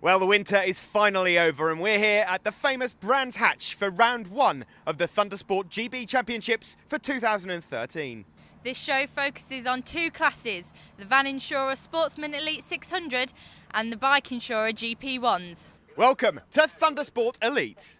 Well, the winter is finally over and we're here at the famous Brands Hatch for round one of the Thundersport GB Championships for 2013. This show focuses on two classes, the Van Insurer Sportsman Elite 600 and the Bike Insurer GP1s. Welcome to Thundersport Elite.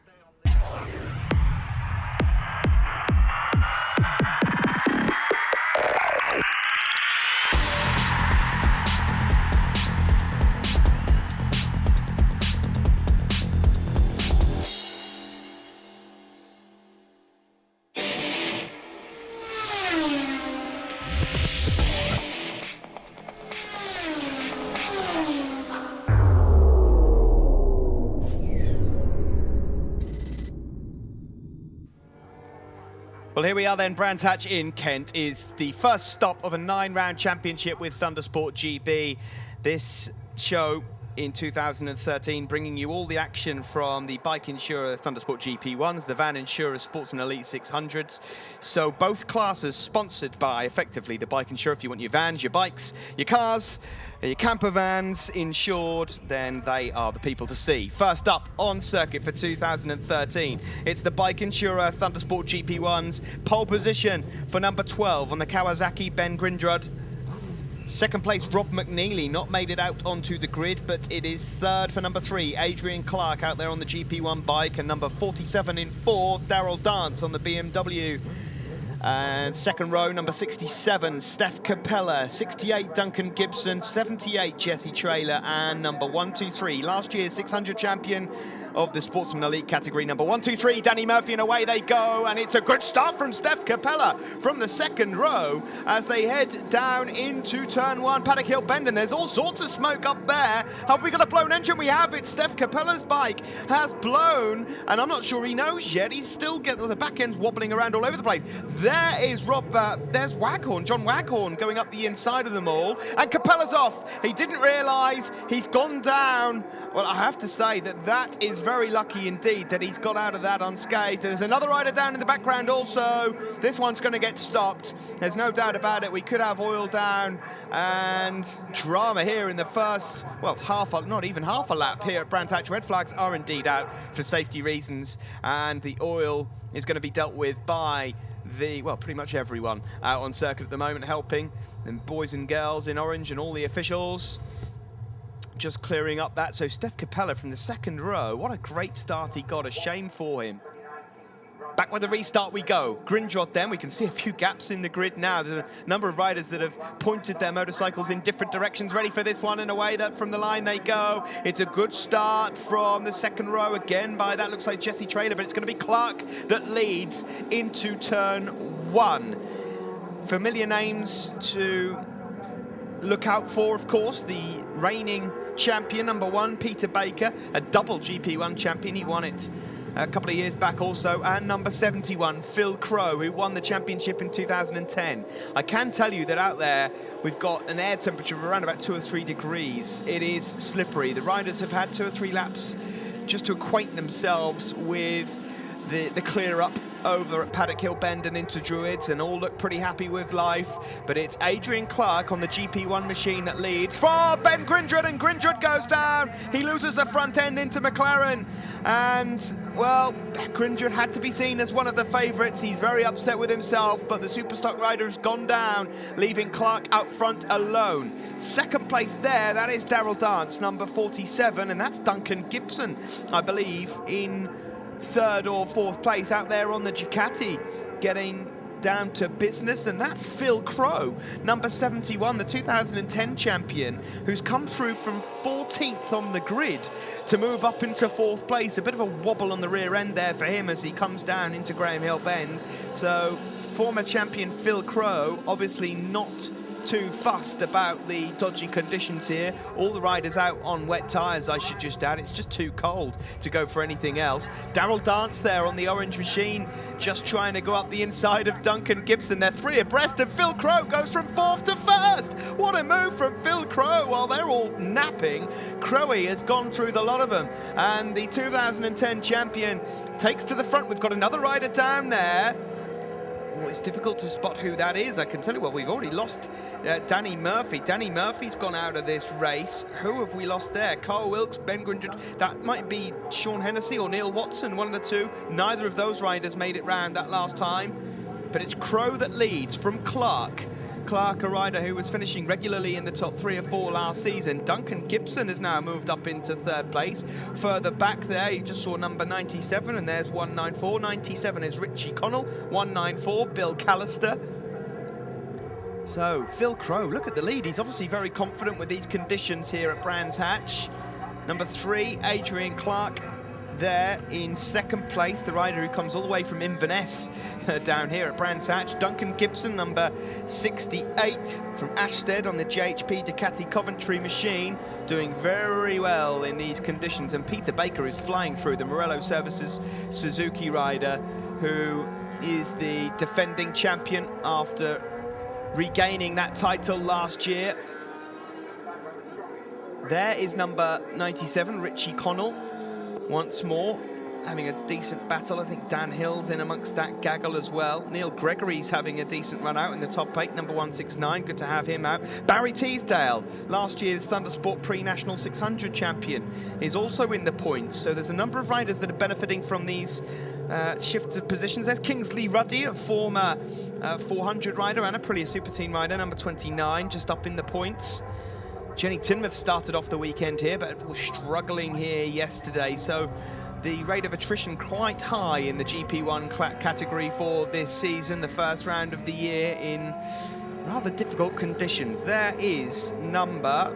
Well, here we are then. Brands Hatch in Kent is the first stop of a 9-round championship with Thundersport GB. This show in 2013 bringing you all the action from the Bike Insurer Thundersport GP1s, the Van Insurer Sportsman Elite 600s. So both classes sponsored by, effectively, the Bike Insurer. If you want your vans, your bikes, your cars, your camper vans insured, then they are the people to see. First up on circuit for 2013, it's the Bike Insurer Thundersport GP1s. Pole position for number 12 on the Kawasaki, Ben Grindrod. Second place, Rob McNeely, not made it out onto the grid, but it is third for number 3, Adrian Clark, out there on the GP1 bike, and number 47 in 4th, Daryl Dance on the BMW. And second row, number 67, Steph Capella, 68, Duncan Gibson, 78, Jesse Traylor, and number 123, last year's 600 champion of the Sportsman Elite category, number 123, Danny Murphy, and away they go. And it's a good start from Steph Capella from the second row as they head down into turn 1, Paddock Hill Bend, and there's all sorts of smoke up there. Have we got a blown engine? We have. It's Steph Capella's bike has blown, and I'm not sure he knows yet. He's still getting the back end's wobbling around all over the place. There is there's Waghorn, John Waghorn, going up the inside of them all, and Capella's off. He didn't realise he's gone down. Well, I have to say that is very lucky indeed that he's got out of that unscathed. There's another rider down in the background also. This one's going to get stopped. There's no doubt about it. We could have oil down and drama here in the first, well, not even half a lap here at Brands Hatch. Red flags are indeed out for safety reasons, and the oil is going to be dealt with by pretty much everyone out on circuit at the moment helping, and boys and girls in orange and all the officials just clearing up that. So Steph Capella from the second row, what a great start he got, a shame for him. Back with the restart we go. Grindrod then, we can see a few gaps in the grid now. There's a number of riders that have pointed their motorcycles in different directions, ready for this one, and away that from the line they go. It's a good start from the second row again by that looks like Jesse Traylor, but it's going to be Clark that leads into turn 1. Familiar names to look out for, of course, the reigning champion, number 1, Peter Baker, a double GP1 champion. He won it a couple of years back also. And number 71, Phil Crow, who won the championship in 2010. I can tell you that out there, we've got an air temperature of around about 2 or 3 degrees. It is slippery. The riders have had 2 or 3 laps just to acquaint themselves with the clear up over at Paddock Hill Bend and into Druids, and all look pretty happy with life. But it's Adrian Clark on the GP1 machine that leads for Ben Grindrod, and Grindrod goes down. He loses the front end into McLaren, and well, Ben Grindrod had to be seen as one of the favourites. He's very upset with himself, but the Superstock rider has gone down, leaving Clark out front alone. Second place there, that is Daryl Dance, number 47, and that's Duncan Gibson, I believe, in 3rd or 4th place out there on the Ducati, getting down to business. And that's Phil Crow, number 71, the 2010 champion, who's come through from 14th on the grid to move up into 4th place. A bit of a wobble on the rear end there for him as he comes down into Graham Hill Bend. So former champion Phil Crow obviously not too fussed about the dodgy conditions here. All the riders out on wet tyres, I should just add. It's just too cold to go for anything else. Daryl Dance there on the orange machine, just trying to go up the inside of Duncan Gibson. They're 3 abreast, and Phil Crow goes from 4th to 1st. What a move from Phil Crow while they're all napping. Crowy has gone through the lot of them, and the 2010 champion takes to the front. We've got another rider down there. Oh, it's difficult to spot who that is. I can tell you what, we've already lost Danny Murphy. Danny Murphy's gone out of this race. Who have we lost there? Carl Wilkes, Ben Grundred. That might be Sean Hennessy or Neil Watson, one of the two. Neither of those riders made it round that last time. But it's Crow that leads from Clark. Clark, a rider who was finishing regularly in the top 3 or 4 last season. Duncan Gibson has now moved up into 3rd place. Further back there, you just saw number 97, and there's 194. 97 is Richie Connell. 194, Bill Callister. So, Phil Crow, look at the lead. He's obviously very confident with these conditions here at Brands Hatch. Number 3, Adrian Clark, there in 2nd place, the rider who comes all the way from Inverness down here at Brands Hatch. Duncan Gibson, number 68 from Ashstead on the JHP Ducati Coventry machine, doing very well in these conditions. And Peter Baker is flying through, the Morello Services Suzuki rider, who is the defending champion after regaining that title last year. There is number 97, Richie Connell, once more having a decent battle. I think Dan Hill's in amongst that gaggle as well. Neil Gregory's having a decent run out in the top 8, number 169, good to have him out. Barry Teasdale, last year's Thundersport pre-national 600 champion, is also in the points. So there's a number of riders that are benefiting from these shifts of positions. There's Kingsley Ruddy, a former 400 rider and Aprilia Super Team rider, number 29, just up in the points. Jenny Tinmouth started off the weekend here, but was struggling here yesterday. So the rate of attrition quite high in the GP1 category for this season, the first round of the year in rather difficult conditions. There is number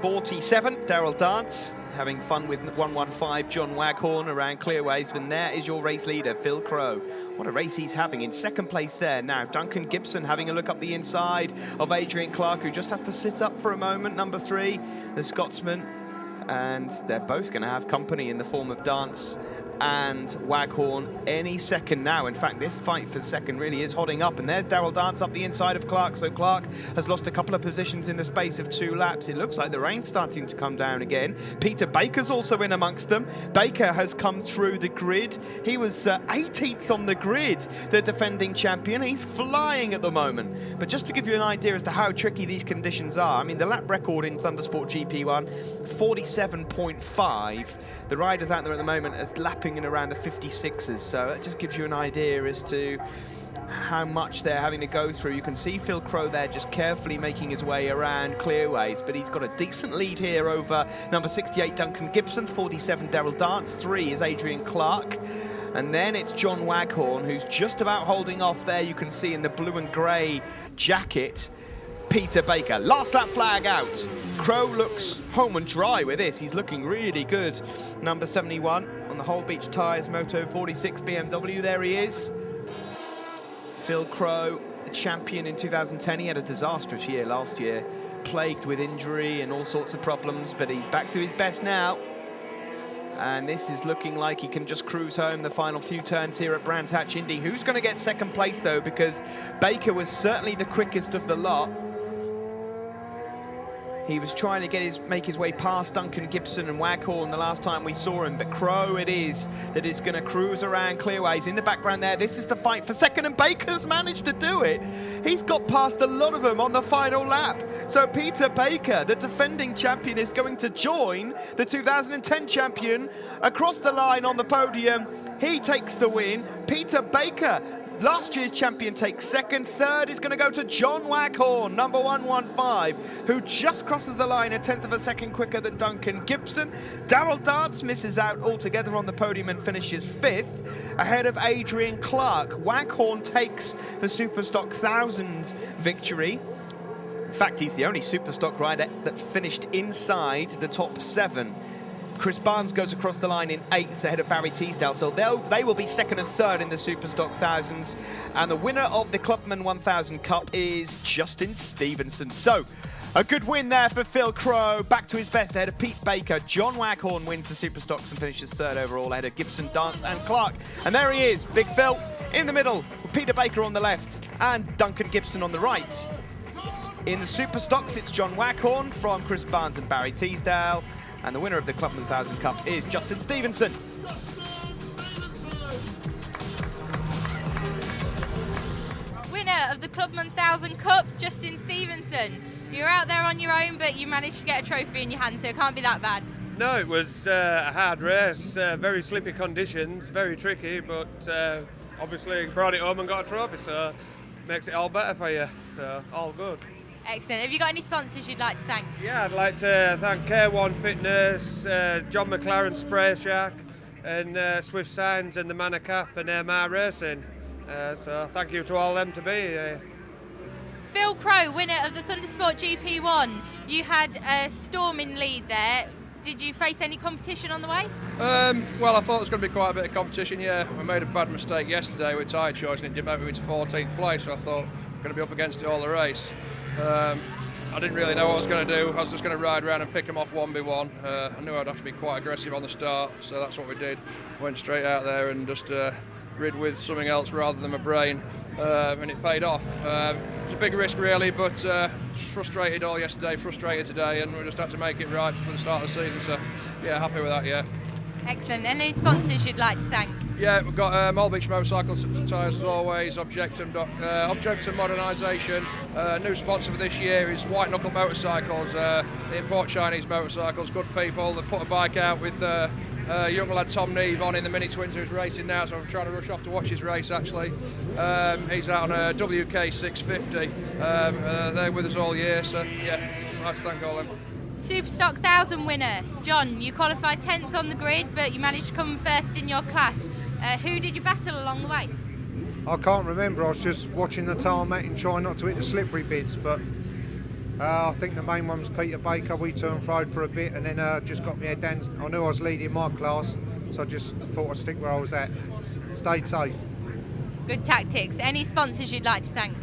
47, Daryl Dance, having fun with 115 John Waghorn around Clearways, and there is your race leader, Phil Crow. What a race he's having in 2nd place there. Now, Duncan Gibson having a look up the inside of Adrian Clark, who just has to sit up for a moment, number 3, the Scotsman. And they're both going to have company in the form of Dance and Waghorn any second now. In fact, this fight for 2nd really is hotting up. And there's Daryl Dance up the inside of Clark. So Clark has lost a couple of positions in the space of 2 laps. It looks like the rain's starting to come down again. Peter Baker's also in amongst them. Baker has come through the grid. He was 18th on the grid, the defending champion. He's flying at the moment. But just to give you an idea as to how tricky these conditions are, I mean, the lap record in Thundersport GP1, 47.5. The riders out there at the moment are lapping in around the 56s, so that just gives you an idea as to how much they're having to go through. You can see Phil Crow there just carefully making his way around Clearways, but he's got a decent lead here over number 68 Duncan Gibson, 47 Daryl Dance, 3 is Adrian Clark, and then it's John Waghorn, who's just about holding off there. You can see in the blue and grey jacket Peter Baker. Last lap flag out. Crow looks home and dry with this. He's looking really good. Number 71 on the Whole Beach Tyres Moto 46 BMW. There he is. Phil Crow, a champion in 2010. He had a disastrous year last year, plagued with injury and all sorts of problems, but he's back to his best now. And this is looking like he can just cruise home the final few turns here at Brands Hatch Indy. Who's going to get 2nd place, though, because Baker was certainly the quickest of the lot. He was trying to make his way past Duncan Gibson and Waghorn the last time we saw him, but Crow it is that is going to cruise around Clearways. In the background there, this is the fight for 2nd, and Baker's managed to do it. He's got past a lot of them on the final lap. So Peter Baker, the defending champion, is going to join the 2010 champion across the line on the podium. He takes the win. Peter Baker, last year's champion, takes 2nd. 3rd is going to go to John Waghorn, number 115, who just crosses the line 1/10 of a second quicker than Duncan Gibson. Daryl Dance misses out altogether on the podium and finishes 5th, ahead of Adrian Clark. Waghorn takes the Superstock Thousands victory. In fact, he's the only Superstock rider that finished inside the top 7. Chris Barnes goes across the line in 8th ahead of Barry Teasdale, so they will be 2nd and 3rd in the Superstock Thousands. And the winner of the Clubman 1000 Cup is Justin Stevenson. So a good win there for Phil Crow, back to his best ahead of Pete Baker. John Waghorn wins the Superstocks and finishes 3rd overall ahead of Gibson, Dance and Clark. And there he is, Big Phil in the middle, with Peter Baker on the left and Duncan Gibson on the right. In the Superstocks, it's John Waghorn from Chris Barnes and Barry Teasdale. And the winner of the Clubman 1000 Cup is Justin Stevenson. winner of the Club 1000 Cup, Justin Stevenson. You're out there on your own, but you managed to get a trophy in your hand, so it can't be that bad. No, it was a hard race, very slippy conditions, very tricky, but obviously brought it home and got a trophy, so makes it all better for you, so all good. Excellent. Have you got any sponsors you'd like to thank? Yeah, I'd like to thank K1 Fitness, John McLaren Spray Shack, and Swift Signs and the Manor Calf and AMR Racing. So thank you to all them to be here. Phil Crow, winner of the Thundersport GP1. You had a storming lead there. Did you face any competition on the way? Well, I thought there was going to be quite a bit of competition, yeah. I made a bad mistake yesterday with tyre choice and it demoted me to 14th place, so I thought I'm going to be up against it all the race. I didn't really know what I was going to do. I was just going to ride around and pick them off one by one. I knew I'd have to be quite aggressive on the start, so that's what we did. Went straight out there and just rid with something else rather than my brain, and it paid off. It was a big risk really, but frustrated all yesterday, frustrated today, and we just had to make it right for the start of the season, so yeah, happy with that, yeah. Excellent. Any sponsors you'd like to thank? Yeah, we've got Mole Beach Motorcycle Tyres as always, Objectum Modernisation. New sponsor for this year is White Knuckle Motorcycles. They import Chinese motorcycles, good people. They've put a bike out with young lad Tom Neve on in the Mini Twins who's racing now, so I'm trying to rush off to watch his race actually. He's out on a WK 650. They're with us all year, so yeah, I'd like to thank all of them. Superstock 1000 winner, John, you qualified 10th on the grid, but you managed to come first in your class. Who did you battle along the way? I can't remember, I was just watching the tarmac and trying not to hit the slippery bits, but I think the main one was Peter Baker. We turned road for a bit and then just got my head down. I knew I was leading my class, so I just thought I'd stick where I was at. Stayed safe. Good tactics. Any sponsors you'd like to thank?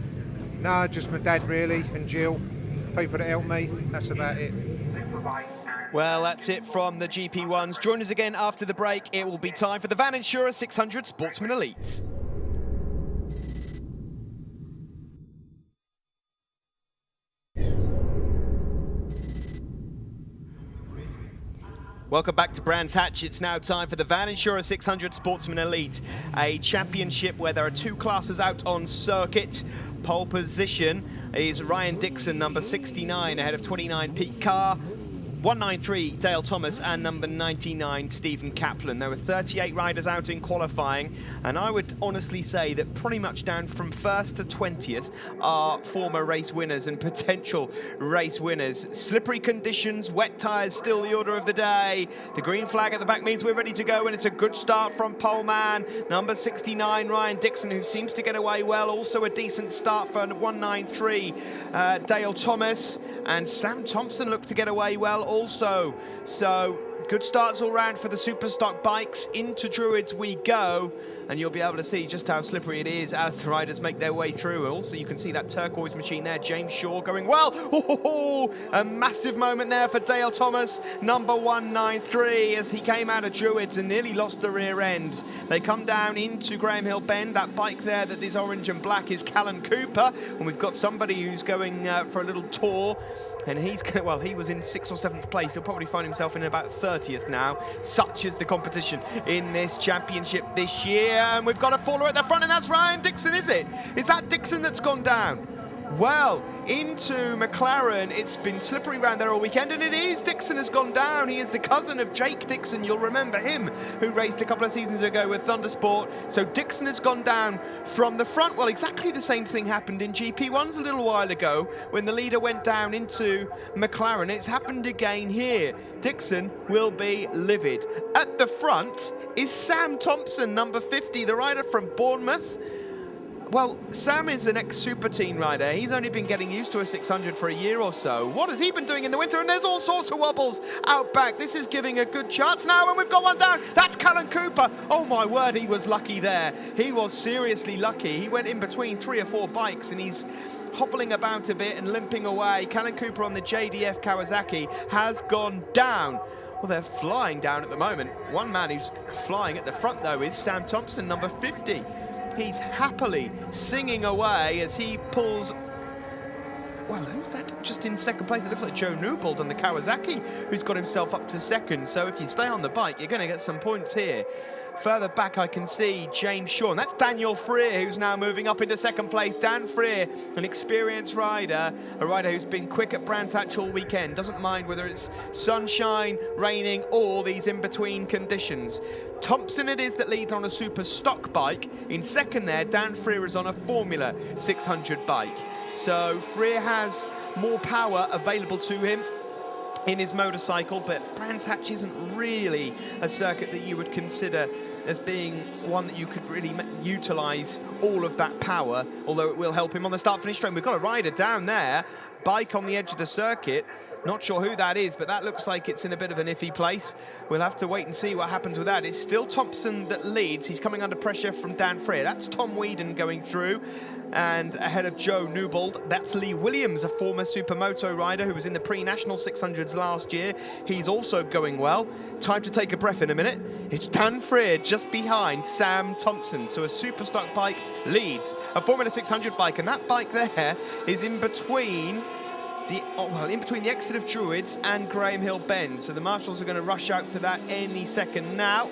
No, just my dad really, and Jill. People that helped me, that's about it. Well, that's it from the GP1s. Join us again after the break. It will be time for the Van Insura 600 Sportsman Elite. Welcome back to Brands Hatch. It's now time for the Van Insura 600 Sportsman Elite, a championship where there are two classes out on circuit. Pole position is Ryan Dixon, number 69, ahead of 29 Pete Carr, 193 Dale Thomas, and number 99 Stephen Kaplan. There were 38 riders out in qualifying, and I would honestly say that pretty much down from 1st to 20th are former race winners and potential race winners. Slippery conditions, wet tyres still the order of the day. The green flag at the back means we're ready to go, and it's a good start from poleman number 69 Ryan Dixon, who seems to get away well. Also a decent start for 193 Dale Thomas, and Sam Thompson looked to get away well also. So good starts all round for the Superstock bikes. Into Druids we go, and you'll be able to see just how slippery it is as the riders make their way through. Also, you can see that turquoise machine there, James Shaw, going well. A massive moment there for Dale Thomas, number 193, as he came out of Druids and nearly lost the rear end. They come down into Graham Hill Bend. That bike there that is orange and black is Callan Cooper, and we've got somebody who's going for a little tour, and he's, well, he was in 6th or 7th place. He'll probably find himself in about 30th now. Such is the competition in this championship this year. And we've got a faller at the front, and that's Ryan Dixon, is it? Is that Dixon that's gone down? Well, into McLaren. It's been slippery around there all weekend, and it is. Dixon has gone down. He is the cousin of Jake Dixon. You'll remember him, who raced a couple of seasons ago with Thundersport. So Dixon has gone down from the front. Well, exactly the same thing happened in GP1s a little while ago when the leader went down into McLaren. It's happened again here. Dixon will be livid. At the front is Sam Thompson, number 50, the rider from Bournemouth. Well, Sam is an ex-Super Teen rider. He's only been getting used to a 600 for a year or so. What has he been doing in the winter? And there's all sorts of wobbles out back. This is giving a good chance now, and we've got one down. That's Callan Cooper. Oh my word, he was lucky there. He was seriously lucky. He went in between 3 or 4 bikes, and he's hobbling about a bit and limping away. Callan Cooper on the JDF Kawasaki has gone down. Well, they're flying down at the moment. One man who's flying at the front, though, is Sam Thompson, number 50. He's happily singing away as he pulls... Well, who's that just in second place? It looks like Joe Newbold on the Kawasaki, who's got himself up to second. So if you stay on the bike, you're going to get some points here. Further back I can see James Shaw, and that's Daniel Freer, who's now moving up into second place. Dan Freer, an experienced rider, a rider who's been quick at Brands Hatch all weekend, doesn't mind whether it's sunshine, raining, or these in-between conditions. Thompson it is that leads on a super stock bike. In second there, Dan Freer is on a Formula 600 bike. So Freer has more power available to him in his motorcycle, but Brands Hatch isn't really a circuit that you would consider as being one that you could really utilise all of that power, although it will help him on the start-finish straight. We've got a rider down there, bike on the edge of the circuit. Not sure who that is, but that looks like it's in a bit of an iffy place. We'll have to wait and see what happens with that. It's still Thompson that leads. He's coming under pressure from Dan Freer. That's Tom Whedon going through. And ahead of Joe Newbold, that's Lee Williams, a former Supermoto rider who was in the pre-national 600s last year. He's also going well. Time to take a breath in a minute. It's Dan Freer just behind Sam Thompson. So a super stock bike leads a Formula 600 bike, and that bike there is in between the exit of Druids and Graham Hill Bend. So the marshals are going to rush out to that any second now.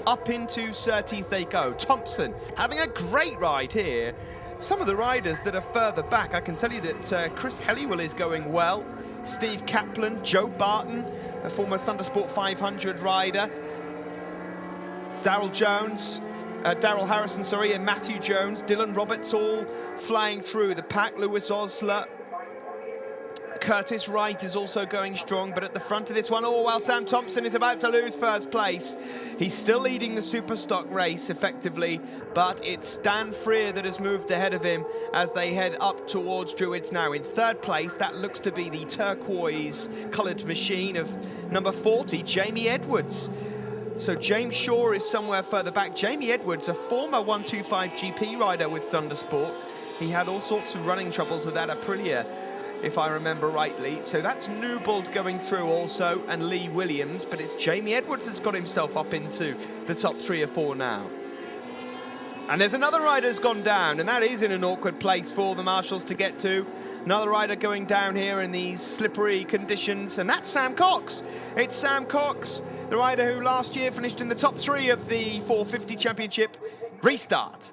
Up into Surtees they go. Thompson having a great ride here. Some of the riders that are further back, I can tell you that Chris Helliwell is going well. Steve Kaplan, Joe Barton, a former Thundersport 500 rider. Daryl Harrison, and Matthew Jones. Dylan Roberts all flying through the pack. Lewis Osler. Curtis Wright is also going strong, but at the front of this one, while Sam Thompson is about to lose first place. He's still leading the super stock race effectively, but it's Dan Freer that has moved ahead of him as they head up towards Druids now. In third place, that looks to be the turquoise coloured machine of number 40, Jamie Edwards. So James Shaw is somewhere further back. Jamie Edwards, a former 125 GP rider with Thundersport. He had all sorts of running troubles with that Aprilia, if I remember rightly. So that's Newbold going through also, and Lee Williams, but it's Jamie Edwards that's got himself up into the top 3 or 4 now. And there's another rider who's gone down, and that is in an awkward place for the marshals to get to. Another rider going down here in these slippery conditions, and that's Sam Cox. It's Sam Cox, the rider who last year finished in the top 3 of the 450 championship restart.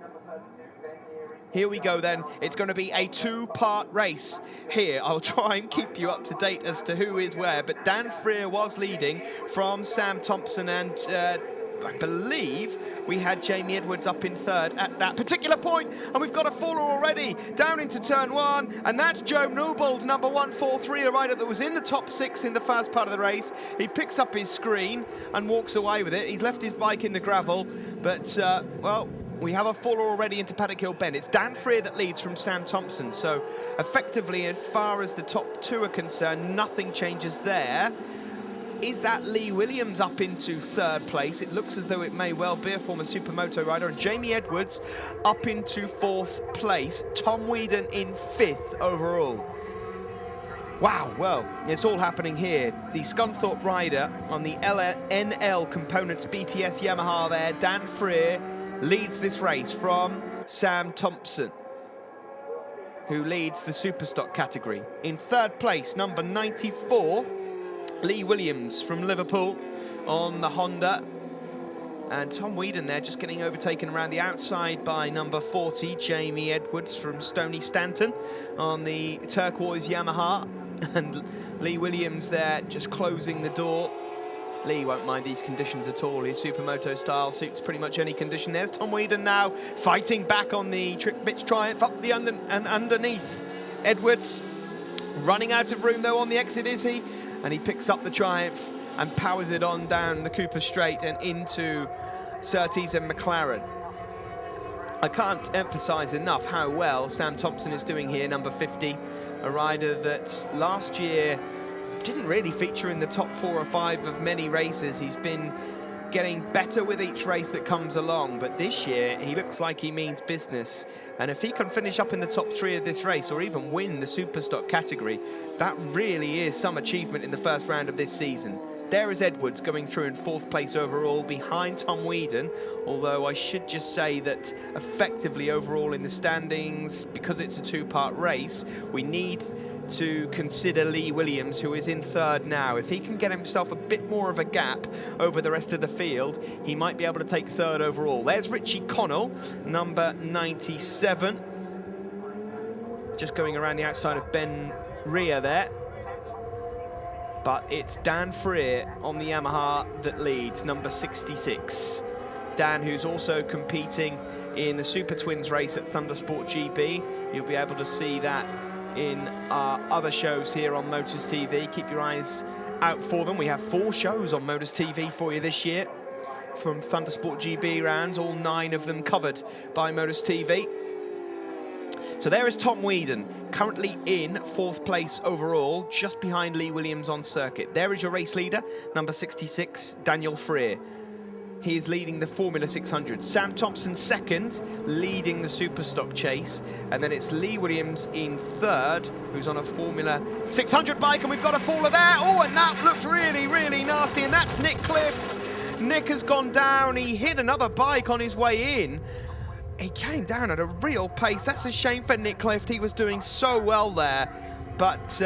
Here we go then. It's going to be a 2-part race here. I'll try and keep you up to date as to who is where, but Dan Freer was leading from Sam Thompson, and I believe we had Jamie Edwards up in third at that particular point, and we've got a faller already down into turn 1, and that's Joe Newbold, number 143, a rider that was in the top 6 in the first part of the race. He picks up his screen and walks away with it. He's left his bike in the gravel, but well, we have a faller already into Paddock Hill Bend. It's Dan Freer that leads from Sam Thompson. So effectively, as far as the top 2 are concerned, nothing changes there. Is that Lee Williams up into third place? It looks as though it may well be, a former Supermoto rider. And Jamie Edwards up into 4th place. Tom Whedon in 5th overall. Wow, well, it's all happening here. The Scunthorpe rider on the NL Components BTS Yamaha there, Dan Freer, leads this race from Sam Thompson, who leads the Superstock category. In third place, number 94, Lee Williams from Liverpool on the Honda. And Tom Whedon there just getting overtaken around the outside by number 40, Jamie Edwards from Stony Stanton on the turquoise Yamaha. And Lee Williams there just closing the door. Lee won't mind these conditions at all. His Supermoto style suits pretty much any condition. There's Tom Whedon now fighting back on the Trick Bits Triumph up the underneath. Edwards running out of room though on the exit, is he? And he picks up the Triumph and powers it on down the Cooper Straight and into Surtees and McLaren. I can't emphasise enough how well Sam Thompson is doing here, number 50, a rider that last year didn't really feature in the top 4 or 5 of many races. He's been getting better with each race that comes along, but this year he looks like he means business. And if he can finish up in the top 3 of this race, or even win the Superstock category, that really is some achievement in the first round of this season. There is Edwards going through in 4th place overall behind Tom Whedon, although I should just say that effectively overall in the standings, because it's a 2-part race, we need to consider Lee Williams, who is in third now. If he can get himself a bit more of a gap over the rest of the field, he might be able to take third overall. There's Richie Connell, number 97. Just going around the outside of Ben Rea there. But it's Dan Freer on the Yamaha that leads, number 66. Dan, who's also competing in the Super Twins race at Thundersport GB. You'll be able to see that in our other shows here on Motors TV. Keep your eyes out for them. We have 4 shows on Motors TV for you this year from Thundersport GB rounds, all 9 of them covered by Motors TV. So there is Tom Whedon, currently in 4th place overall, just behind Lee Williams on circuit. There is your race leader, number 66, Daniel Freer. He is leading the Formula 600. Sam Thompson second, leading the Superstock chase. And then it's Lee Williams in third, who's on a Formula 600 bike, and we've got a faller there. Oh, and that looked really, really nasty, and that's Nick Clift. Nick has gone down. He hit another bike on his way in. He came down at a real pace. That's a shame for Nick Clift. He was doing so well there. But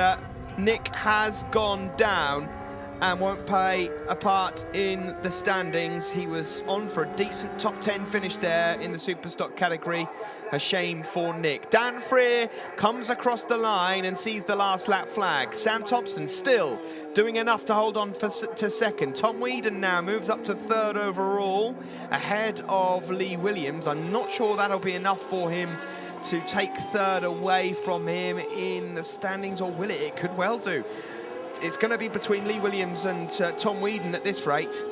Nick has gone down and won't play a part in the standings. He was on for a decent top 10 finish there in the Superstock category. A shame for Nick. Dan Freer comes across the line and sees the last lap flag. Sam Thompson still doing enough to hold on to second. Tom Whedon now moves up to third overall, ahead of Lee Williams. I'm not sure that'll be enough for him to take third away from him in the standings, or will it? It could well do. It's going to be between Lee Williams and Tom Whedon at this rate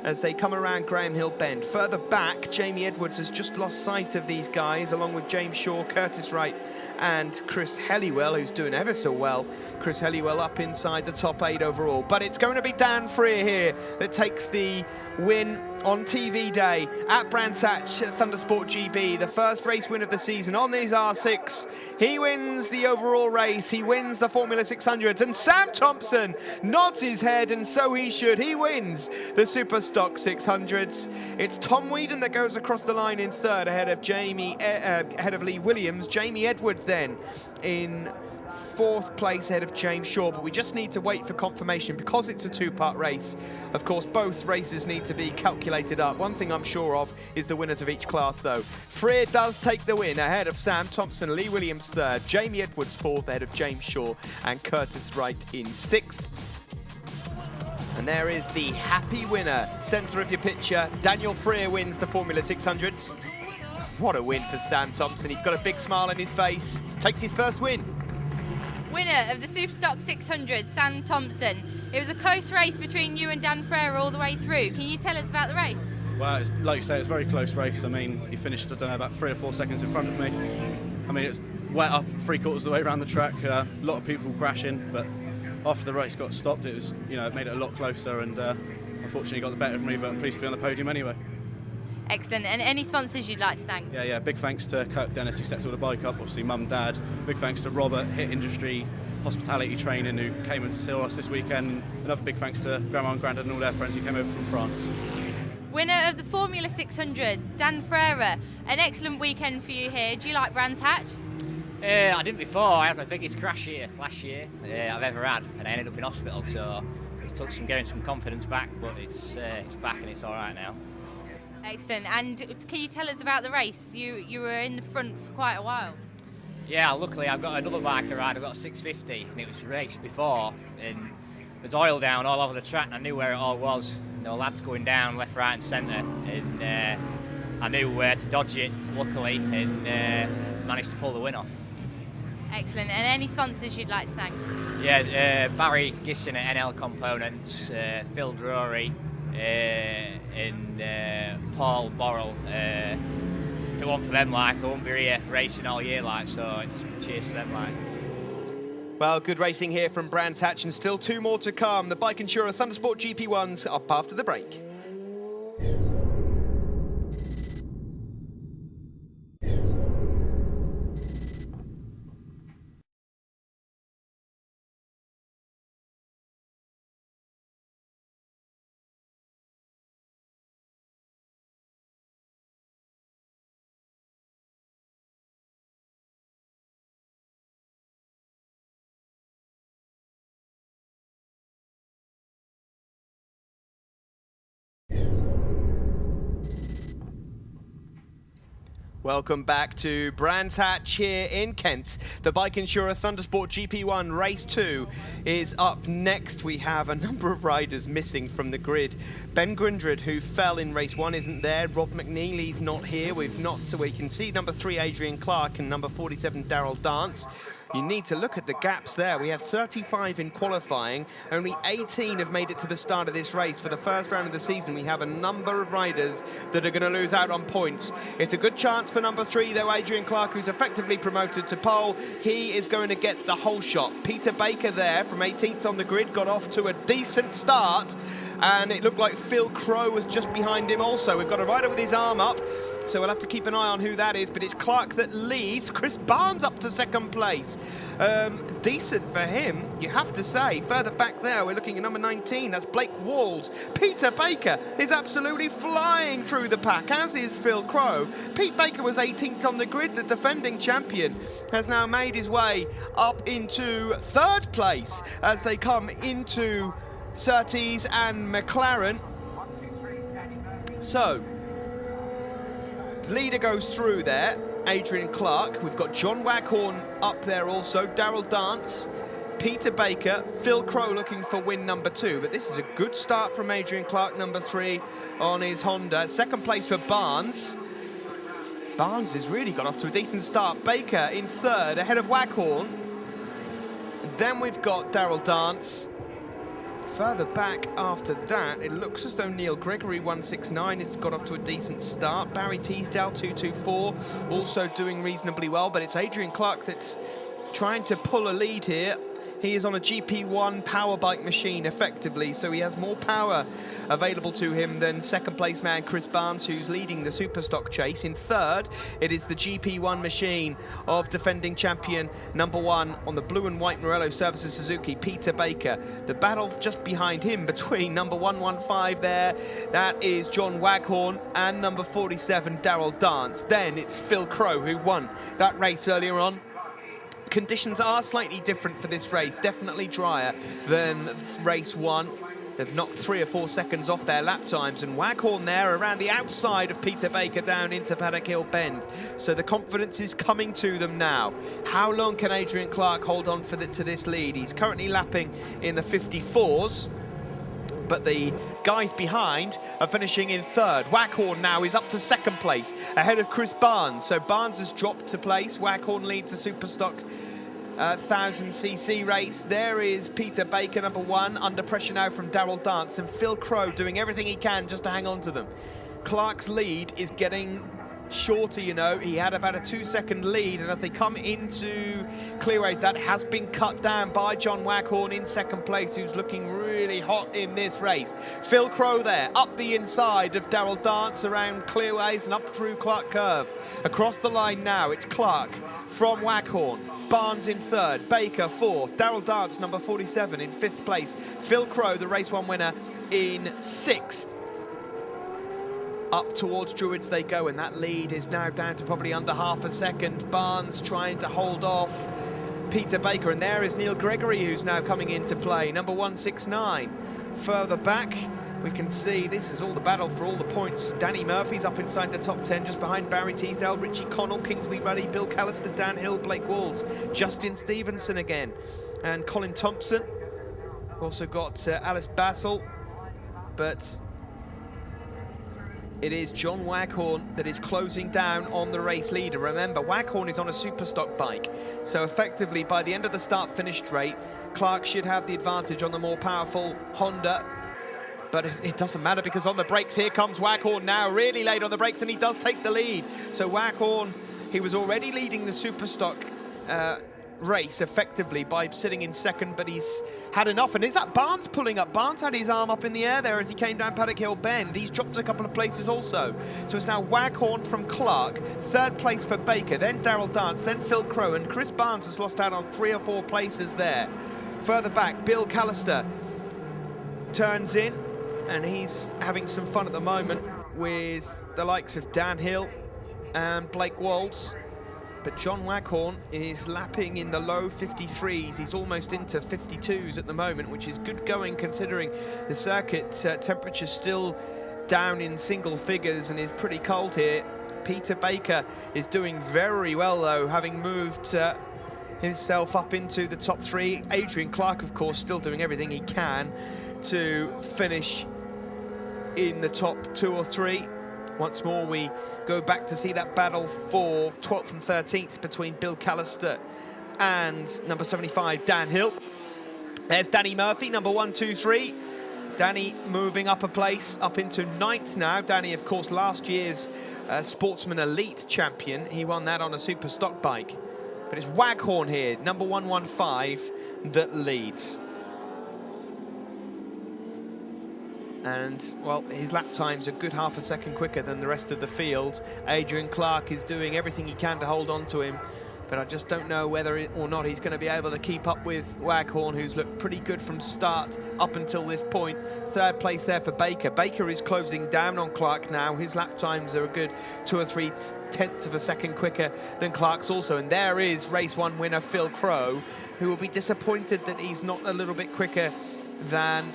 as they come around Graham Hill Bend. Further back, Jamie Edwards has just lost sight of these guys, along with James Shaw, Curtis Wright and Chris Helliwell, who's doing ever so well. Chris Helliwell up inside the top 8 overall. But it's going to be Dan Freer here that takes the win on TV day at Brands Hatch at Thundersport GB, the first race win of the season on these R6. He wins the overall race, he wins the Formula 600s, and Sam Thompson nods his head, and so he should. He wins the Superstock 600s. It's Tom Whedon that goes across the line in third, ahead of Lee Williams. Jamie Edwards then in 4th place ahead of James Shaw, but we just need to wait for confirmation because it's a 2-part race. Of course, both races need to be calculated up. One thing I'm sure of is the winners of each class, though. Freer does take the win ahead of Sam Thompson, Lee Williams 3rd, Jamie Edwards 4th ahead of James Shaw, and Curtis Wright in 6th. And there is the happy winner, centre of your picture. Daniel Freer wins the Formula 600s. What a win for Sam Thompson. He's got a big smile on his face, takes his first win. Winner of the Superstock 600, Sam Thompson. It was a close race between you and Dan Freer all the way through. Can you tell us about the race? Well, it's, like you say, it's a very close race. I mean, he finished, I don't know, about 3 or 4 seconds in front of me. I mean, it's wet up 3/4 of the way around the track. A lot of people crashing, but after the race got stopped, it was, you know, it made it a lot closer, and unfortunately got the better of me, but I'm pleased to be on the podium anyway. Excellent. And any sponsors you'd like to thank? Yeah, big thanks to Kirk Dennis, who sets all the bike up, obviously Mum, Dad. Big thanks to Robert, Hit Industry, Hospitality Training, who came and saw us this weekend. Another big thanks to Grandma and Grandad and all their friends who came over from France. Winner of the Formula 600, Dan Freer. An excellent weekend for you here. Do you like Brands Hatch? I didn't before. I had my biggest crash here last year I've ever had, and I ended up in hospital, so it took some getting some confidence back, but it's back and it's all right now. Excellent. And can you tell us about the race? You were in the front for quite a while. Yeah, luckily I've got another bike I ride. I've got a 650, and it was raced before, and there's oil down all over the track, and I knew where it all was. There were lads going down left, right and centre, and I knew where to dodge it, luckily, and managed to pull the win off. Excellent. And any sponsors you'd like to thank? Yeah, Barry Gisson at NL Components, Phil Drury, and Paul Borrell. If it weren't for them, like, I wouldn't be here racing all year, like, so it's cheers to them, like. Well, good racing here from Brands Hatch, and still 2 more to come. The Bike Insurer Thundersport GP1s up after the break. Welcome back to Brands Hatch here in Kent. The bike insurer Thundersport GP1 Race 2 is up next. We have a number of riders missing from the grid. Ben Grindred, who fell in Race 1, isn't there. Rob McNeely's not here. So we can see number 3 Adrian Clark and number 47 Daryl Dance. You need to look at the gaps there. We had 35 in qualifying. Only 18 have made it to the start of this race. For the first round of the season, we have a number of riders that are going to lose out on points. It's a good chance for number 3, though, Adrian Clark, who's effectively promoted to pole. He is going to get the whole shot. Peter Baker there from 18th on the grid got off to a decent start. And it looked like Phil Crow was just behind him also. We've got a rider with his arm up, so we'll have to keep an eye on who that is, but it's Clark that leads. Chris Barnes up to second place. Decent for him, you have to say. Further back there, we're looking at number 19, that's Blake Walls. Peter Baker is absolutely flying through the pack, as is Phil Crow. Pete Baker was 18th on the grid. The defending champion has now made his way up into third place as they come into Surtees and McLaren. So, the leader goes through there, Adrian Clark. We've got John Waghorn up there also, Daryl Dance, Peter Baker, Phil Crow looking for win number 2. But this is a good start from Adrian Clark, number 3 on his Honda. Second place for Barnes. Barnes has really got off to a decent start. Baker in third, ahead of Waghorn. Then we've got Daryl Dance. Further back after that, it looks as though Neil Gregory 169 has got off to a decent start. Barry Teasdale 224 also doing reasonably well, but it's Adrian Clark that's trying to pull a lead here. He is on a GP1 power bike machine effectively, so he has more power available to him than second place man Chris Barnes, who's leading the Superstock chase. In third, it is the GP1 machine of defending champion number 1 on the blue and white Morello Services Suzuki, Peter Baker. The battle just behind him between number 115 there, that is John Waghorn, and number 47 Daryl Dance. Then it's Phil Crow, who won that race earlier on. Conditions are slightly different for this race, definitely drier than race 1. They've knocked 3 or 4 seconds off their lap times, and Waghorn there around the outside of Peter Baker down into Paddock Hill Bend. So the confidence is coming to them now. How long can Adrian Clark hold on to this lead? He's currently lapping in the 54s, but the guys behind are finishing in third. Waghorn now is up to second place, ahead of Chris Barnes. So Barnes has dropped to place. Waghorn leads the Superstock 1000cc race. There is Peter Baker, number 1, under pressure now from Daryl Dance, and Phil Crow doing everything he can just to hang on to them. Clark's lead is getting shorter, you know. He had about a 2-second lead, and as they come into clearaways, that has been cut down by John Waghorn in second place, who's looking really hot in this race. Phil Crow there, up the inside of Daryl Dance around clearaways and up through Clark Curve. Across the line now, it's Clark from Waghorn. Barnes in third, Baker fourth, Daryl Dance, number 47, in 5th place. Phil Crow, the race 1 winner, in 6th. Up towards Druids they go, and that lead is now down to probably under half a second. Barnes trying to hold off Peter Baker, and there is Neil Gregory, who's now coming into play, number 169. Further back, we can see this is all the battle for all the points. Danny Murphy's up inside the top 10, just behind Barry Teasdale, Richie Connell, Kingsley Ruddy, Bill Callister, Dan Hill, Blake Walls, Justin Stevenson again, and Colin Thompson. Also got Alice Bassel, but it is John Waghorn that is closing down on the race leader. Remember, Waghorn is on a Superstock bike, so effectively by the end of the start-finish straight, Clark should have the advantage on the more powerful Honda. But it doesn't matter, because on the brakes, here comes Waghorn now, really late on the brakes, and he does take the lead. So Waghorn, he was already leading the Superstock race effectively by sitting in second, but he's had enough. And is that Barnes pulling up? Barnes had his arm up in the air there as he came down Paddock Hill Bend. He's dropped a couple of places also. So it's now Waghorn from Clark, 3rd place for Baker, then Daryl Dance, then Phil Crow, and Chris Barnes has lost out on 3 or 4 places there. Further back, Bill Callister turns in, and he's having some fun at the moment with the likes of Dan Hill and Blake Walls. But John Waghorn is lapping in the low 53s. He's almost into 52s at the moment, which is good going considering the circuit temperature's still down in single figures and is pretty cold here Peter Baker is doing very well, though, having moved himself up into the top 3. Adrian Clark, of course, still doing everything he can to finish in the top 2 or 3. Once more, we go back to see that battle for 12th and 13th between Bill Callister and number 75, Dan Hill. There's Danny Murphy, number 1, 2, 3. Danny moving up a place, up into 9th now. Danny, of course, last year's Sportsman Elite champion. He won that on a super stock bike. But it's Waghorn here, number 115, that leads. And, well, his lap time's a good half a second quicker than the rest of the field. Adrian Clark is doing everything he can to hold on to him, but I just don't know whether or not he's going to be able to keep up with Waghorn, who's looked pretty good from start up until this point. 3rd place there for Baker. Baker is closing down on Clark now. His lap times are a good 2 or 3 tenths of a second quicker than Clark's also. And there is race 1 winner Phil Crow, who will be disappointed that he's not a little bit quicker than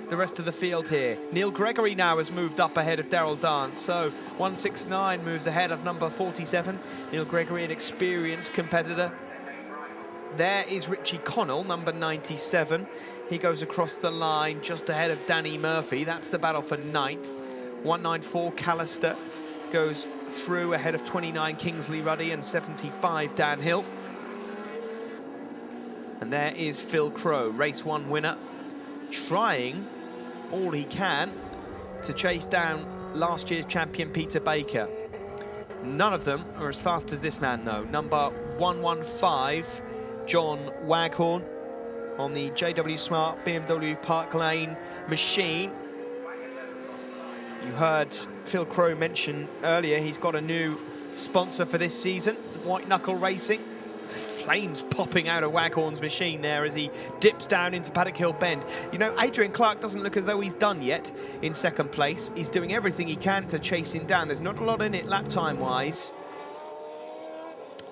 the rest of the field here. Neil Gregory now has moved up ahead of Daryl Dance, so 169 moves ahead of number 47. Neil Gregory, an experienced competitor. There is Richie Connell, number 97. He goes across the line just ahead of Danny Murphy. That's the battle for 9th. 194 Callister goes through ahead of 29 Kingsley Ruddy and 75 Dan Hill. And there is Phil Crow, race 1 winner, trying all he can to chase down last year's champion Peter Baker. None of them are as fast as this man, though. Number 115, John Waghorn, on the JW Smart BMW Park Lane machine. You heard Phil Crow mention earlier he's got a new sponsor for this season, White Knuckle Racing. Flames popping out of Waghorn's machine there as he dips down into Paddock Hill Bend. You know, Adrian Clark doesn't look as though he's done yet in 2nd place. He's doing everything he can to chase him down. There's not a lot in it lap time-wise.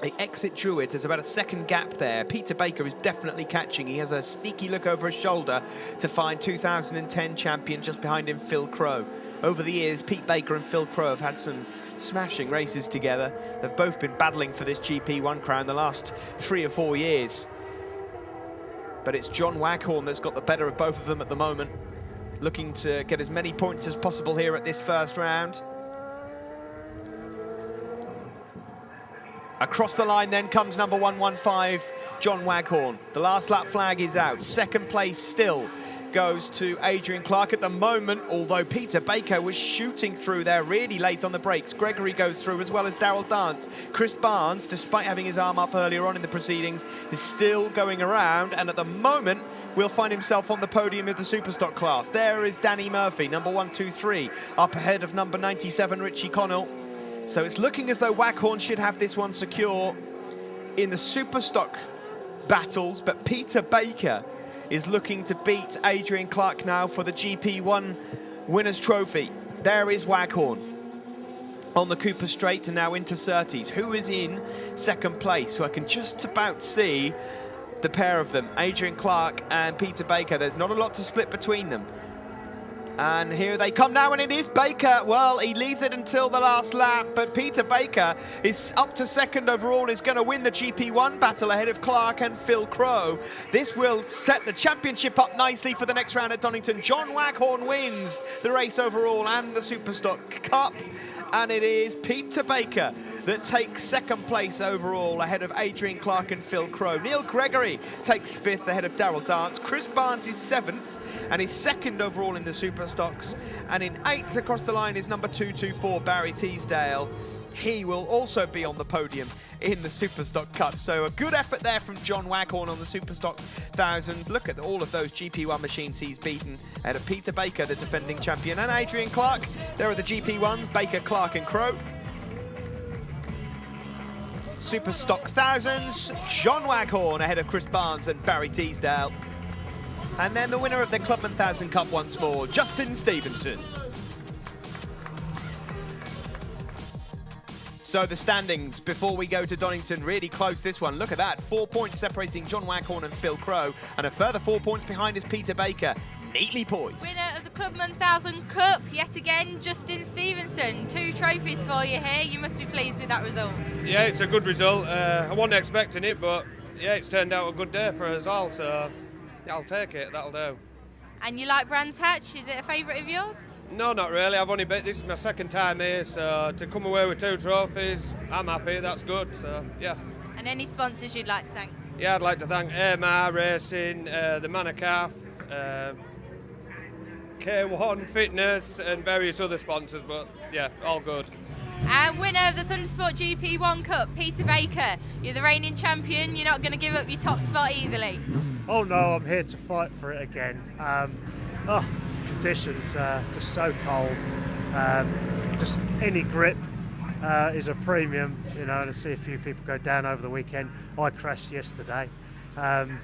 The exit Druid, there's about a second gap there. Peter Baker is definitely catching. He has a sneaky look over his shoulder to find 2010 champion just behind him, Phil Crow. Over the years, Pete Baker and Phil Crow have had some smashing races together. They've both been battling for this GP1 crown the last 3 or 4 years. But it's John Waghorn that's got the better of both of them at the moment, looking to get as many points as possible here at this first round. Across the line then comes number 115, John Waghorn. The last lap flag is out. 2nd place still goes to Adrian Clark at the moment, although Peter Baker was shooting through there really late on the brakes. Gregory goes through, as well as Daryl Dance. Chris Barnes, despite having his arm up earlier on in the proceedings, is still going around, and at the moment will find himself on the podium of the Superstock class. There is Danny Murphy, number 123, up ahead of number 97, Richie Connell. So it's looking as though Waghorn should have this one secure in the Superstock battles, but Peter Baker is looking to beat Adrian Clark now for the GP1 Winners' Trophy. There is Waghorn on the Cooper Straight and now into Surtees, who is in 2nd place. So I can just about see the pair of them, Adrian Clark and Peter Baker. There's not a lot to split between them. And here they come now, and it is Baker. Well, he leaves it until the last lap, but Peter Baker is up to 2nd overall, is going to win the GP1 battle ahead of Clark and Phil Crow. This will set the championship up nicely for the next round at Donington. John Waghorn wins the race overall and the Superstock Cup, and it is Peter Baker that takes 2nd place overall ahead of Adrian Clark and Phil Crow. Neil Gregory takes 5th ahead of Daryl Dance. Chris Barnes is 7th and is 2nd overall in the Superstocks. And in 8th across the line is number 224, Barry Teasdale. He will also be on the podium in the Superstock Cup. So a good effort there from John Waghorn on the Superstock 1000. Look at all of those GP1 machines he's beaten ahead of Peter Baker, the defending champion, and Adrian Clark. There are the GP1s, Baker, Clark and Crow. Superstock 1000s, John Waghorn ahead of Chris Barnes and Barry Teasdale. And then the winner of the Clubman 1000 Cup once more, Justin Stevenson. So the standings before we go to Donington, really close this one. Look at that, 4 points separating John Waghorn and Phil Crow, and a further 4 points behind is Peter Baker, neatly poised. Winner of the Clubman 1000 Cup, yet again, Justin Stevenson. 2 trophies for you here. You must be pleased with that result. Yeah, it's a good result. I wasn't expecting it, but yeah, it's turned out a good day for us all, so yeah, I'll take it, that'll do. And you like Brands Hatch? Is it a favourite of yours? No, not really. I've only been, this is my second time here, so to come away with 2 trophies, I'm happy, that's good, so yeah. And any sponsors you'd like to thank? Yeah, I'd like to thank AMR Racing, the Manacaf, K1 Fitness and various other sponsors, but yeah, all good. And winner of the Thundersport GP1 Cup, Peter Baker. You're the reigning champion, you're not going to give up your top spot easily. Oh no, I'm here to fight for it again. Conditions just so cold. Just any grip is a premium, you know, to see a few people go down over the weekend. I crashed yesterday, and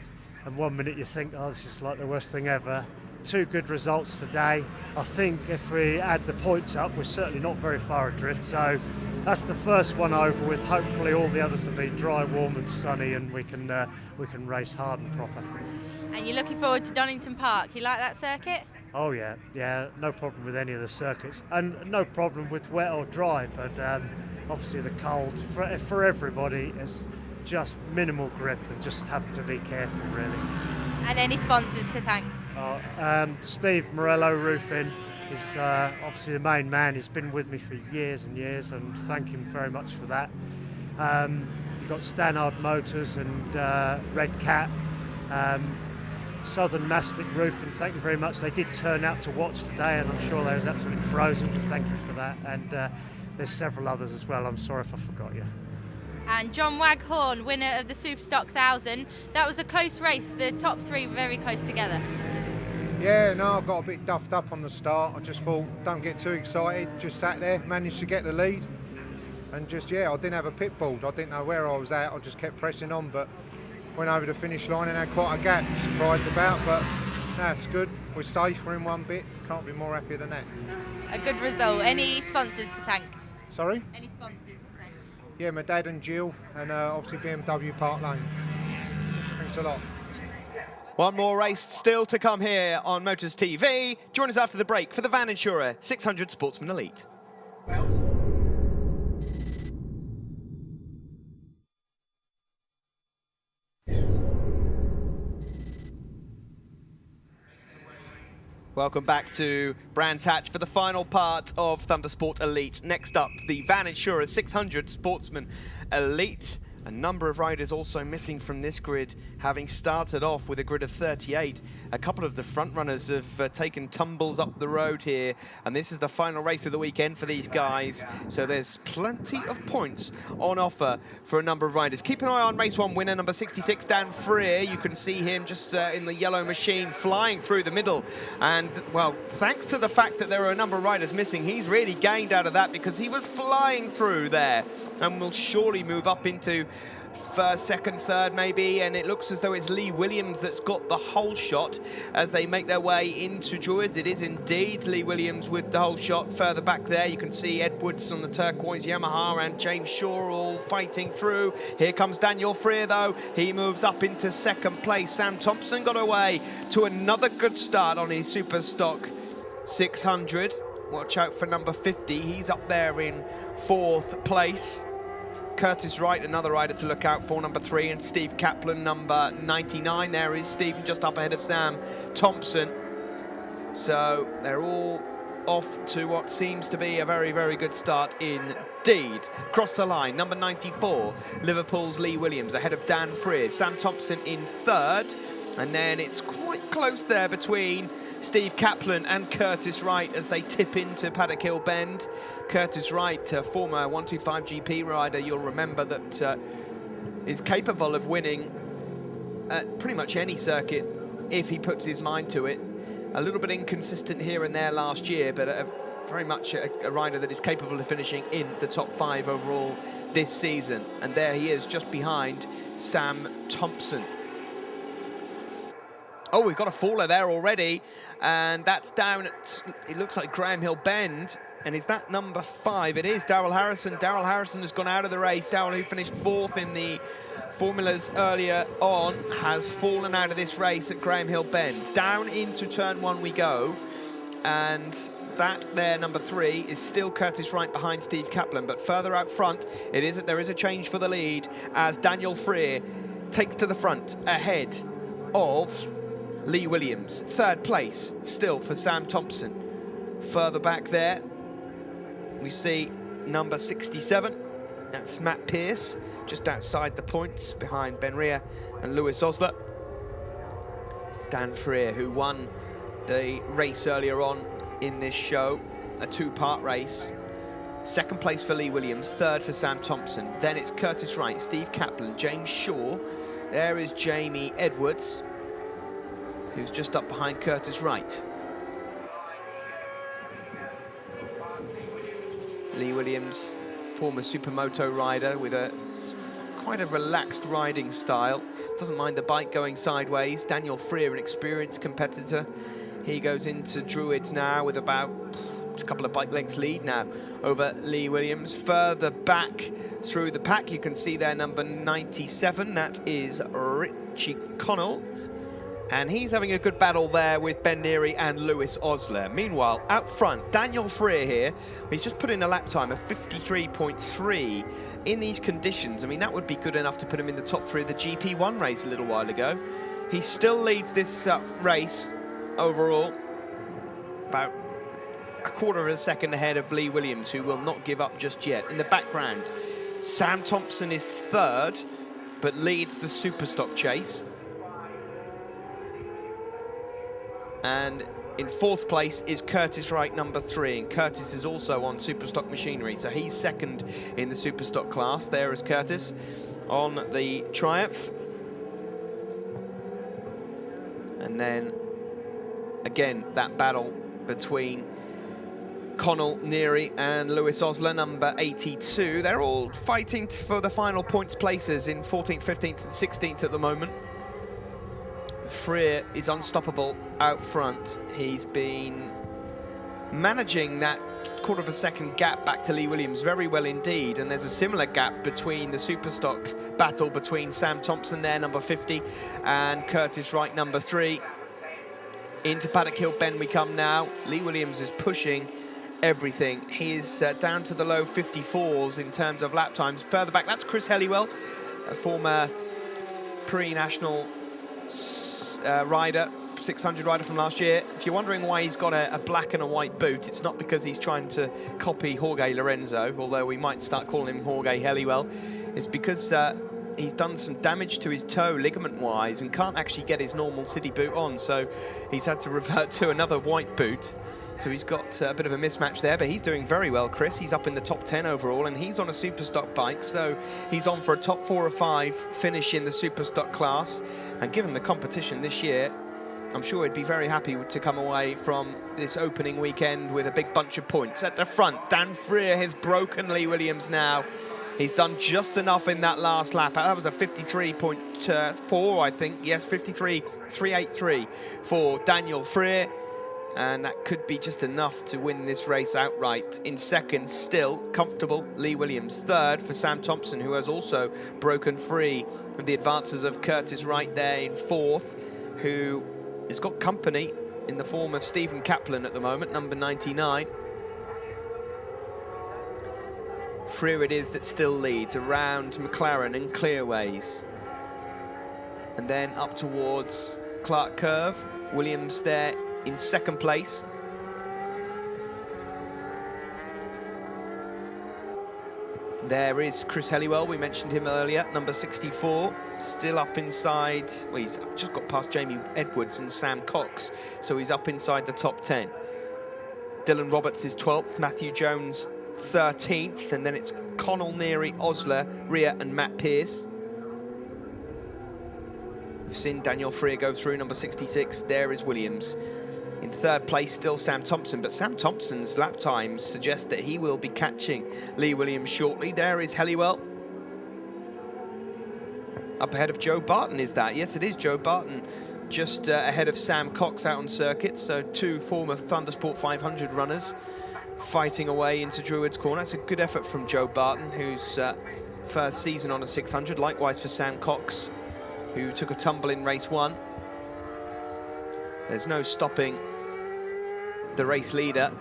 1 minute you think, oh, this is like the worst thing ever. 2 good results today. I think if we add the points up, we're certainly not very far adrift. So that's the first one over with. Hopefully all the others will be dry, warm and sunny, and we can race hard and proper. And you're looking forward to Donington Park. You like that circuit? Oh yeah, no problem with any of the circuits, and no problem with wet or dry. But obviously the cold for everybody is just minimal grip and just having to be careful really. And any sponsors to thank? Steve Morello Roofing is obviously the main man. He's been with me for years and years, and thank him very much for that. You've got Stannard Motors and Red Cat, Southern Mastic Roofing, thank you very much. They did turn out to watch today, and I'm sure they was absolutely frozen, but thank you for that. And there's several others as well. I'm sorry if I forgot you. And John Waghorn, winner of the Superstock 1000. That was a close race. The top 3 were very close together. Yeah, no, I got a bit duffed up on the start. I just thought, don't get too excited. Just sat there, managed to get the lead. And just, yeah, I didn't have a pit board. I didn't know where I was at. I just kept pressing on, but went over the finish line and had quite a gap. Surprised about, but no, it's good. We're safe, we're in 1 bit. Can't be more happy than that. A good result. Any sponsors to thank? Sorry? Any sponsors to thank? Yeah, my dad and Jill, and obviously BMW Park Lane. Thanks a lot. One more race still to come here on Motors TV. Join us after the break for the Van Insurer 600 Sportsman Elite. Welcome back to Brands Hatch for the final part of Thundersport Elite. Next up, the Van Insurer 600 Sportsman Elite. A number of riders also missing from this grid, having started off with a grid of 38. A couple of the front runners have taken tumbles up the road here, and this is the final race of the weekend for these guys. So there's plenty of points on offer for a number of riders. Keep an eye on race 1 winner, number 66, Dan Freer. You can see him just in the yellow machine flying through the middle. And, well, thanks to the fact that there are a number of riders missing, he's really gained out of that because he was flying through there and will surely move up into first, second, third maybe, and it looks as though it's Lee Williams that's got the whole shot as they make their way into Druids. It is indeed Lee Williams with the whole shot. Further back there you can see Edwards on the turquoise Yamaha and James Shaw all fighting through. Here comes Daniel Freer though, he moves up into second place. Sam Thompson got away to another good start on his Superstock 600. Watch out for number 50, he's up there in 4th place. Curtis Wright, another rider to look out for, number 3, and Steve Kaplan, number 99. There is Stephen just up ahead of Sam Thompson. So they're all off to what seems to be a very, very good start indeed. Across the line, number 94, Liverpool's Lee Williams, ahead of Dan Freer. Sam Thompson in 3rd, and then it's quite close there between Steve Kaplan and Curtis Wright as they tip into Paddock Hill Bend. Curtis Wright, a former 125 GP rider, you'll remember that is capable of winning at pretty much any circuit if he puts his mind to it. A little bit inconsistent here and there last year, but very much a rider that is capable of finishing in the top 5 overall this season. And there he is, just behind Sam Thompson. Oh, we've got a faller there already, and that's down at, it looks like Graham Hill Bend. And is that number 5? It is Darrell Harrison. Darrell Harrison has gone out of the race. Darrell, who finished 4th in the formulas earlier on, has fallen out of this race at Graham Hill Bend. Down into turn 1 we go. And that there, number 3, is still Curtis Wright behind Steve Kaplan, but further out front, there is a change for the lead as Daniel Freer takes to the front ahead of Lee Williams. 3rd place still for Sam Thompson. Further back there, we see number 67. That's Matt Pearce, just outside the points behind Ben Rea and Lewis Osler. Dan Freer, who won the race earlier on in this show, a 2-part race. 2nd place for Lee Williams, 3rd for Sam Thompson. Then it's Curtis Wright, Steve Kaplan, James Shaw. There is Jamie Edwards, who's just up behind Curtis Wright. Lee Williams, former supermoto rider with quite a relaxed riding style. Doesn't mind the bike going sideways. Daniel Freer, an experienced competitor. He goes into Druids now with about a couple of bike lengths lead now over Lee Williams. Further back through the pack, you can see there number 97. That is Richie Connell. And he's having a good battle there with Ben Neary and Lewis Osler. Meanwhile, out front, Daniel Freer here. He's just put in a lap time of 53.3. In these conditions, I mean, that would be good enough to put him in the top 3 of the GP1 race a little while ago. He still leads this race overall, about a quarter of a second ahead of Lee Williams, who will not give up just yet. In the background, Sam Thompson is 3rd, but leads the Superstock chase. And in 4th place is Curtis Wright, number 3, and Curtis is also on Superstock machinery, so he's 2nd in the Superstock class. There is Curtis on the Triumph. And then, again, that battle between Connell, Neary and Lewis Osler, number 82. They're all fighting for the final points places in 14th, 15th and 16th at the moment. Freer is unstoppable out front. He's been managing that quarter of a second gap back to Lee Williams very well indeed, and there's a similar gap between the Superstock battle between Sam Thompson there, number 50, and Curtis Wright, number 3. Into Paddock Hill Bend we come now. Lee Williams is pushing everything. He is down to the low 54s in terms of lap times. Further back, that's Chris Helliwell, a former pre-national rider, 600 rider from last year. If you're wondering why he's got a black and a white boot, it's not because he's trying to copy Jorge Lorenzo, although we might start calling him Jorge Helliwell. It's because he's done some damage to his toe ligament-wise and can't actually get his normal city boot on, so he's had to revert to another white boot. So he's got a bit of a mismatch there, but he's doing very well, Chris. He's up in the top 10 overall, and he's on a Superstock bike, so he's on for a top 4 or 5 finish in the Superstock class. And given the competition this year, I'm sure he'd be very happy to come away from this opening weekend with a big bunch of points. At the front, Dan Freer has broken Lee Williams now. He's done just enough in that last lap. That was a 53.4, I think. Yes, 53.383 for Daniel Freer. And that could be just enough to win this race outright. In 2nd, still comfortable, Lee Williams. 3rd for Sam Thompson, who has also broken free of the advances of Curtis Wright there in 4th, who has got company in the form of Stephen Kaplan at the moment, number 99. Freer it is that still leads around McLaren and Clearways. And then up towards Clark Curve. Williams there in 2nd place. There is Chris Helliwell, we mentioned him earlier, number 64, still up inside, well, he's just got past Jamie Edwards and Sam Cox, so he's up inside the top 10. Dylan Roberts is 12th, Matthew Jones 13th, and then it's Connell, Neary, Osler, Rea and Matt Pearce. We've seen Daniel Freer go through, number 66, there is Williams. In 3rd place, still Sam Thompson, but Sam Thompson's lap times suggest that he will be catching Lee Williams shortly. There is Helliwell. Up ahead of Joe Barton, is that? Yes, it is Joe Barton, just ahead of Sam Cox out on circuit. So 2 former Thundersport 500 runners fighting away into Druids Corner. It's a good effort from Joe Barton, whose first season on a 600. Likewise for Sam Cox, who took a tumble in race 1. There's no stopping the race leader.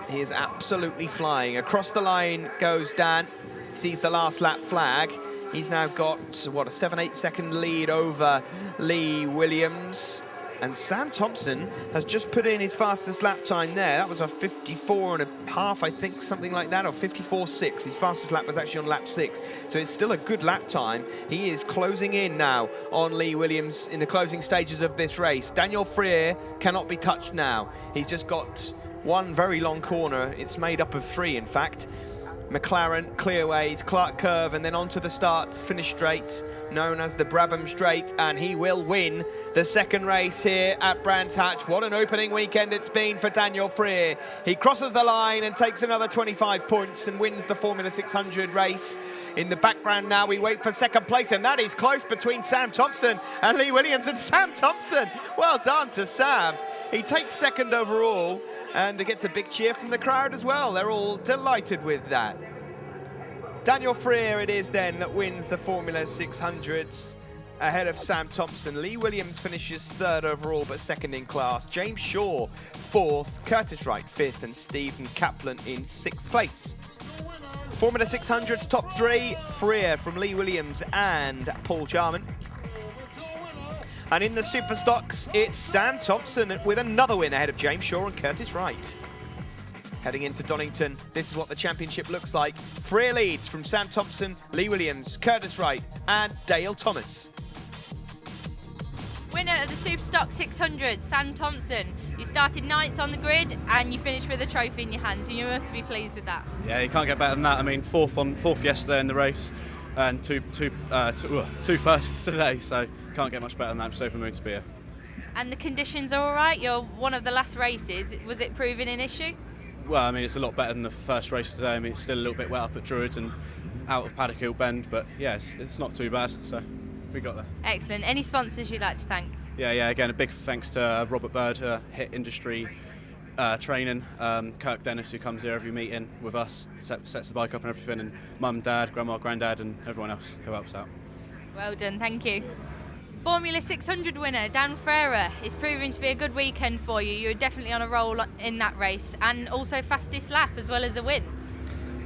He is absolutely flying. Across the line goes Dan, sees the last lap flag. He's now got, what, a 7-8 second lead over Lee Williams. And Sam Thompson has just put in his fastest lap time there. That was a 54.5, I think, something like that, or 54.6. His fastest lap was actually on lap 6. So it's still a good lap time. He is closing in now on Lee Williams in the closing stages of this race. Daniel Freer cannot be touched now. He's just got one very long corner. It's made up of 3, in fact. McLaren, Clearways, Clark Curve, and then onto the start, finish straight, known as the Brabham Straight, and he will win the second race here at Brands Hatch. What an opening weekend it's been for Daniel Freer. He crosses the line and takes another 25 points and wins the Formula 600 race. In the background now, we wait for second place, and that is close between Sam Thompson and Lee Williams. And Sam Thompson, well done to Sam. He takes second overall, and he gets a big cheer from the crowd as well. They're all delighted with that. Daniel Freer it is then that wins the Formula 600s ahead of Sam Thompson. Lee Williams finishes 3rd overall, but 2nd in class. James Shaw 4th, Curtis Wright 5th, and Stephen Kaplan in 6th place. Formula 600s top 3, Freer from Lee Williams and Paul Jarman. And in the Super Stocks, it's Sam Thompson with another win ahead of James Shaw and Curtis Wright. Heading into Donington, this is what the championship looks like. Freer leads from Sam Thompson, Lee Williams, Curtis Wright, and Dale Thomas. Winner of the Super Stock 600, Sam Thompson. You started 9th on the grid and you finished with a trophy in your hands, and you must be pleased with that. Yeah, you can't get better than that. I mean, fourth yesterday in the race, and two firsts today, so can't get much better than that. I'm so over the moon to be here. And the conditions are all right? You're one of the last races. Was it proving an issue? Well, I mean, it's a lot better than the first race today. I mean, it's still a little bit wet up at Druids and out of Paddock Hill Bend, but yeah, it's not too bad, so we got there. Excellent. Any sponsors you'd like to thank? Yeah, again, a big thanks to Robert Bird, HIT Industry Training, Kirk Dennis, who comes here every meeting with us, sets the bike up and everything, and Mum, Dad, Grandma, Granddad, and everyone else who helps out. Well done, thank you. Formula 600 winner Dan Freer is proving to be a good weekend for you. You're definitely on a roll in that race, and also fastest lap as well as a win.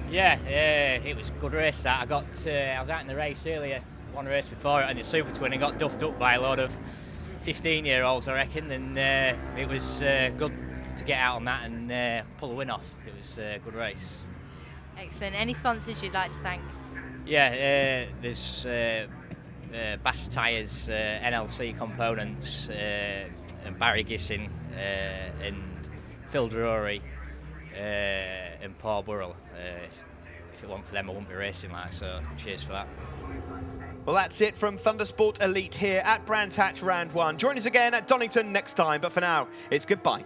Yeah, it was a good race that. I was out in the race earlier, one race before it, and the Super Twin, and got duffed up by a lot of 15-year-olds, I reckon, and it was good to get out on that and pull the win off. It was a good race. Excellent. Any sponsors you'd like to thank? Yeah, there's Bass Tyres, NLC Components, and Barry Gissing, and Phil Drury, and Paul Burrell. If it weren't for them, I wouldn't be racing like, so cheers for that. Well, that's it from Thundersport Elite here at Brands Hatch Round 1. Join us again at Donington next time, but for now, it's goodbye.